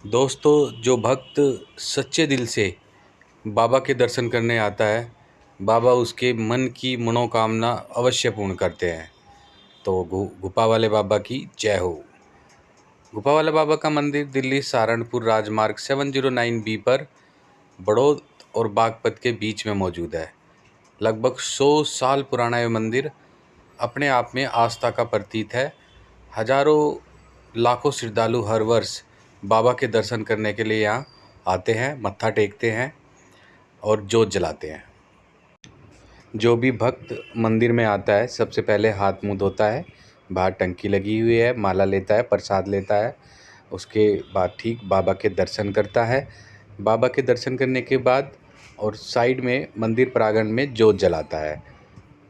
दोस्तों, जो भक्त सच्चे दिल से बाबा के दर्शन करने आता है, बाबा उसके मन की मनोकामना अवश्य पूर्ण करते हैं। तो घुपा वाले बाबा की जय हो। घुपा वाले बाबा का मंदिर दिल्ली सहारनपुर राजमार्ग 709B पर बड़ौद और बागपत के बीच में मौजूद है। लगभग 100 साल पुराना यह मंदिर अपने आप में आस्था का प्रतीक है। हजारों लाखों श्रद्धालु हर वर्ष बाबा के दर्शन करने के लिए यहाँ आते हैं, मत्था टेकते हैं और जोत जलाते हैं। जो भी भक्त मंदिर में आता है सबसे पहले हाथ मुंह धोता है, बाहर टंकी लगी हुई है, माला लेता है, प्रसाद लेता है। उसके बाद ठीक बाबा के दर्शन करता है। बाबा के दर्शन करने के बाद और साइड में मंदिर प्रांगण में जोत जलाता है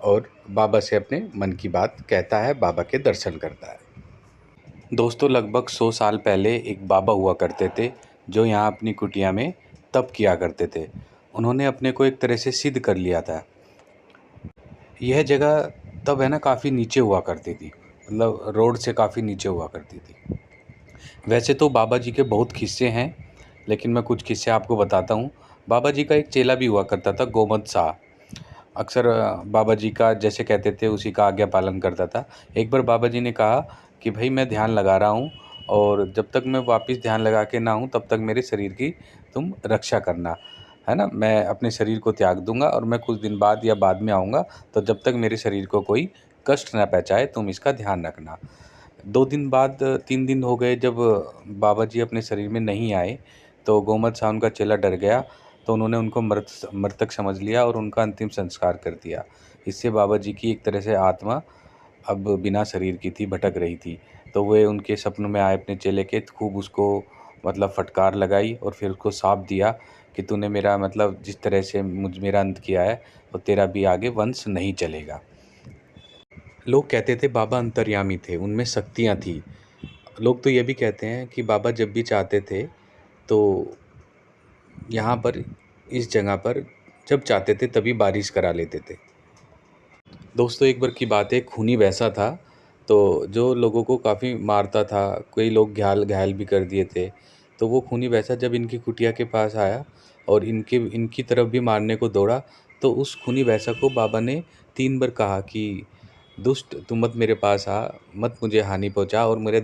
और बाबा से अपने मन की बात कहता है, बाबा के दर्शन करता है। दोस्तों, लगभग 100 साल पहले एक बाबा हुआ करते थे जो यहाँ अपनी कुटिया में तप किया करते थे। उन्होंने अपने को एक तरह से सिद्ध कर लिया था। यह जगह तब है ना काफ़ी नीचे हुआ करती थी, मतलब रोड से काफ़ी नीचे हुआ करती थी। वैसे तो बाबा जी के बहुत किस्से हैं, लेकिन मैं कुछ किस्से आपको बताता हूँ। बाबा जी का एक चेला भी हुआ करता था, गोमद शाह। अक्सर बाबा जी का जैसे कहते थे उसी का आज्ञा पालन करता था। एक बार बाबा जी ने कहा कि भाई मैं ध्यान लगा रहा हूँ और जब तक मैं वापस ध्यान लगा के ना हूँ तब तक मेरे शरीर की तुम रक्षा करना, है ना। मैं अपने शरीर को त्याग दूंगा और मैं कुछ दिन बाद या बाद में आऊँगा, तो जब तक मेरे शरीर को कोई कष्ट ना पहुँचाए तुम इसका ध्यान रखना। 2 दिन बाद 3 दिन हो गए जब बाबा जी अपने शरीर में नहीं आए, तो गोमद शाह उनका चेला डर गया। तो उन्होंने उनको मृतक समझ लिया और उनका अंतिम संस्कार कर दिया। इससे बाबा जी की एक तरह से आत्मा अब बिना शरीर की थी, भटक रही थी। तो वे उनके सपनों में आए अपने चेले के, खूब उसको मतलब फटकार लगाई और फिर उसको शाप दिया कि तूने मेरा मतलब जिस तरह से मेरा अंत किया है, तो तेरा भी आगे वंश नहीं चलेगा। लोग कहते थे बाबा अंतर्यामी थे, उनमें शक्तियाँ थी। लोग तो ये भी कहते हैं कि बाबा जब भी चाहते थे तो यहाँ पर इस जगह पर जब चाहते थे तभी बारिश करा लेते थे। दोस्तों, एक बार की बात है, खूनी वैसा था तो जो लोगों को काफ़ी मारता था, कई लोग घायल घायल भी कर दिए थे। तो वो खूनी वैसा जब इनकी कुटिया के पास आया और इनकी तरफ भी मारने को दौड़ा, तो उस खूनी वैसा को बाबा ने 3 बार कहा कि दुष्ट तू मत मेरे पास आ, मत मुझे हानि पहुंचा और मेरे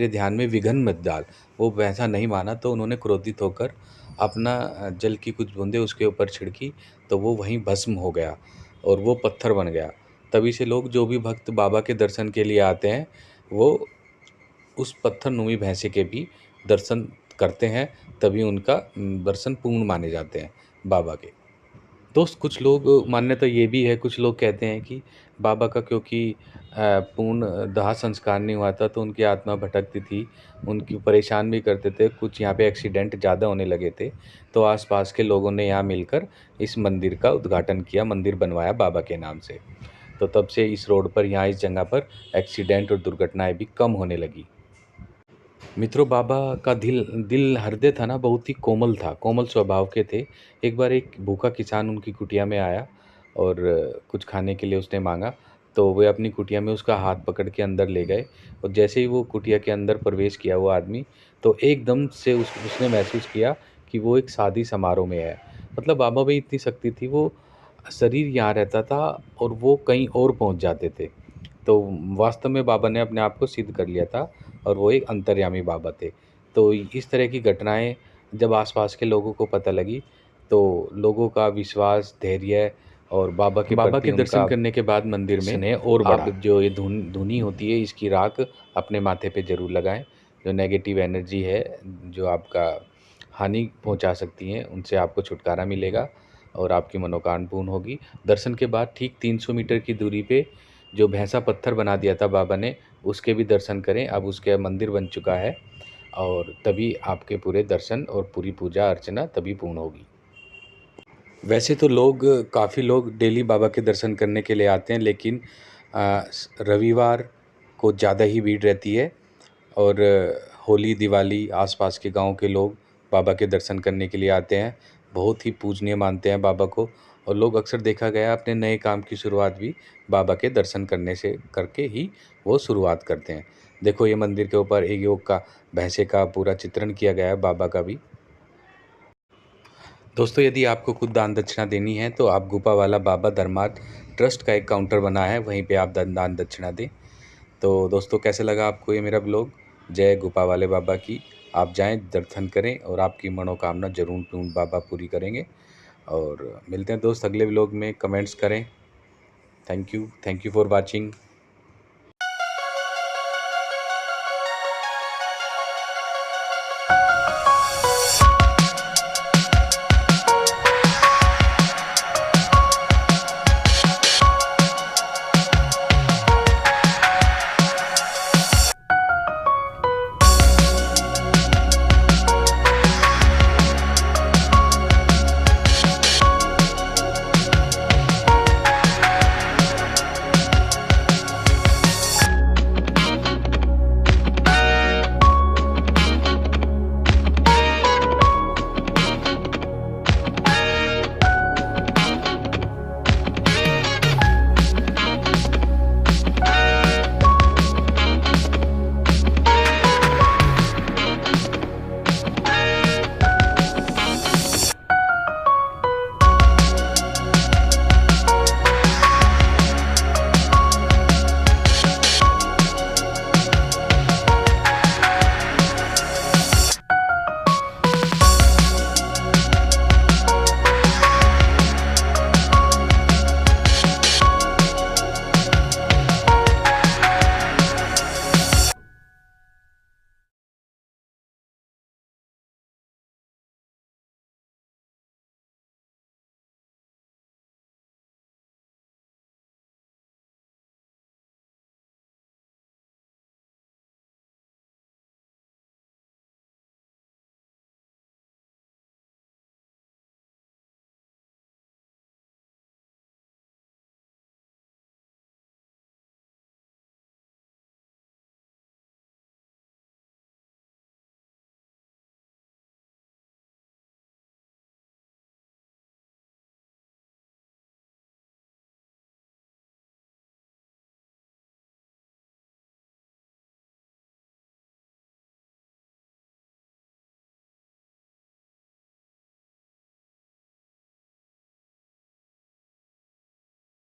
ध्यान में विघन मत डाल। वो वैसा नहीं माना तो उन्होंने क्रोधित होकर अपना जल की कुछ बूंदें उसके ऊपर छिड़की, तो वो वहीं भस्म हो गया और वो पत्थर बन गया। तभी से लोग जो भी भक्त बाबा के दर्शन के लिए आते हैं वो उस पत्थरनुमी भैंसे के भी दर्शन करते हैं, तभी उनका दर्शन पूर्ण माने जाते हैं बाबा के। दोस्त, कुछ लोग मान्यता ये भी है, कुछ लोग कहते हैं कि बाबा का क्योंकि पूर्ण दाह संस्कार नहीं हुआ था तो उनकी आत्मा भटकती थी, उनकी परेशान भी करते थे। कुछ यहाँ पे एक्सीडेंट ज़्यादा होने लगे थे, तो आसपास के लोगों ने यहाँ मिलकर इस मंदिर का उद्घाटन किया, मंदिर बनवाया बाबा के नाम से। तो तब से इस रोड पर, यहाँ इस जगह पर एक्सीडेंट और दुर्घटनाएं भी कम होने लगी। मित्रों, बाबा का दिल दिल हृदय था ना, बहुत ही कोमल था, कोमल स्वभाव के थे। एक बार एक भूखा किसान उनकी कुटिया में आया और कुछ खाने के लिए उसने मांगा, तो वे अपनी कुटिया में उसका हाथ पकड़ के अंदर ले गए। और जैसे ही वो कुटिया के अंदर प्रवेश किया वो आदमी, तो एकदम से उसने महसूस किया कि वो एक शादी समारोह में है। मतलब बाबा में इतनी शक्ति थी, वो शरीर यहाँ रहता था और वो कहीं और पहुँच जाते थे। तो वास्तव में बाबा ने अपने आप को सिद्ध कर लिया था और वो एक अंतर्यामी बाबा थे। तो इस तरह की घटनाएँ जब आसपास के लोगों को पता लगी, तो लोगों का विश्वास, धैर्य और बाबा के प्रति दर्शन उनका करने के बाद मंदिर में स्नेह और आप बढ़ा। जो ये धुनी होती है इसकी राख अपने माथे पे ज़रूर लगाएँ। जो नेगेटिव एनर्जी है, जो आपका हानि पहुंचा सकती है, उनसे आपको छुटकारा मिलेगा और आपकी मनोकामना पूर्ण होगी। दर्शन के बाद ठीक 300 मीटर की दूरी पे जो भैंसा पत्थर बना दिया था बाबा ने, उसके भी दर्शन करें। अब उसके मंदिर बन चुका है और तभी आपके पूरे दर्शन और पूरी पूजा अर्चना तभी पूर्ण होगी। वैसे तो काफ़ी लोग डेली बाबा के दर्शन करने के लिए आते हैं, लेकिन रविवार को ज़्यादा ही भीड़ रहती है और होली, दिवाली आसपास के गांव के लोग बाबा के दर्शन करने के लिए आते हैं। बहुत ही पूजनीय मानते हैं बाबा को और लोग अक्सर देखा गया अपने नए काम की शुरुआत भी बाबा के दर्शन करने से करके ही वो शुरुआत करते हैं। देखो ये मंदिर के ऊपर एक योग का भैंसे का पूरा चित्रण किया गया है, बाबा का भी। दोस्तों यदि आपको कुछ दान दक्षिणा देनी है तो आप गुपा वाला बाबा धर्मार्थ ट्रस्ट का एक काउंटर बना है, वहीं पे आप दान दक्षिणा दें। तो दोस्तों कैसे लगा आपको ये मेरा ब्लॉग? जय गुपा वाले बाबा की। आप जाएं, दर्शन करें और आपकी मनोकामना जरूर बाबा पूरी करेंगे। और मिलते हैं दोस्त अगले ब्लॉग में। कमेंट्स करें। Thank you for watching.